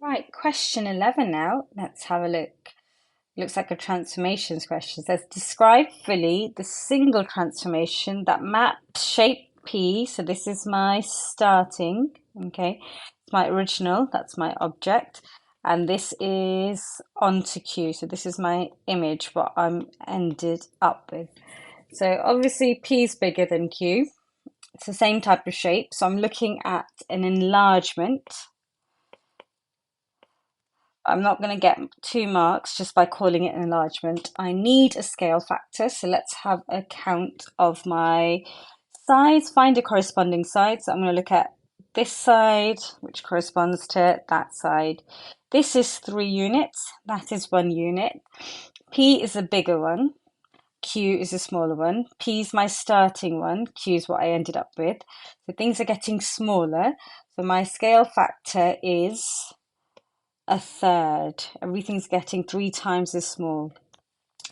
Right, question 11 now. Let's have a look. Looks like a transformations question. It says, describe fully the single transformation that maps shape P. So this is my starting, okay? It's my original, that's my object. And this is onto Q. So this is my image, what I'm ended up with. So obviously P is bigger than Q. It's the same type of shape. So I'm looking at an enlargement. I'm not going to get 2 marks just by calling it an enlargement. I need a scale factor, so let's have a count of my sides, find a corresponding side. So I'm going to look at this side, which corresponds to that side. This is 3 units, that is 1 unit. P is a bigger one, Q is a smaller one. P is my starting one, Q is what I ended up with. So things are getting smaller. So my scale factor is a third. Everything's getting 3 times as small.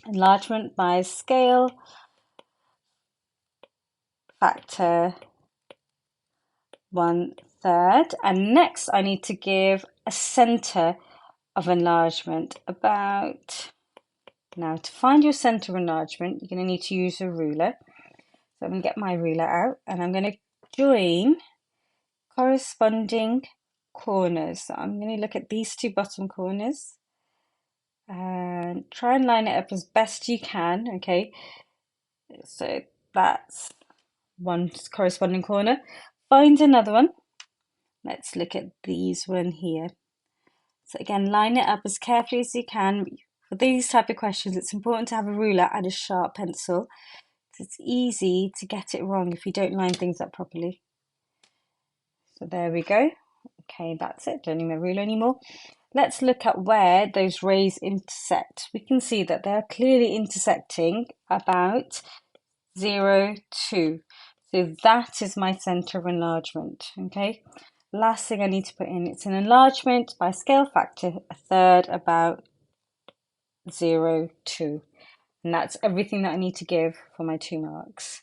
Enlargement by scale factor 1/3. And next I need to give a center of enlargement about, now to find your center of enlargement, you're going to need to use a ruler. So I'm going to get my ruler out and I'm going to join corresponding corners. So I'm going to look at these 2 bottom corners and try and line it up as best you can, okay? So that's one corresponding corner. Find another one. Let's look at these one here. So again, line it up as carefully as you can. For these type of questions, it's important to have a ruler and a sharp pencil. It's easy to get it wrong if you don't line things up properly. So there we go. Okay, that's it. Don't need my ruler anymore. Let's look at where those rays intersect. We can see that they're clearly intersecting about 0, 2. So that is my center of enlargement, okay? Last thing I need to put in, it's an enlargement by scale factor, a third, about 0, 2. And that's everything that I need to give for my 2 marks.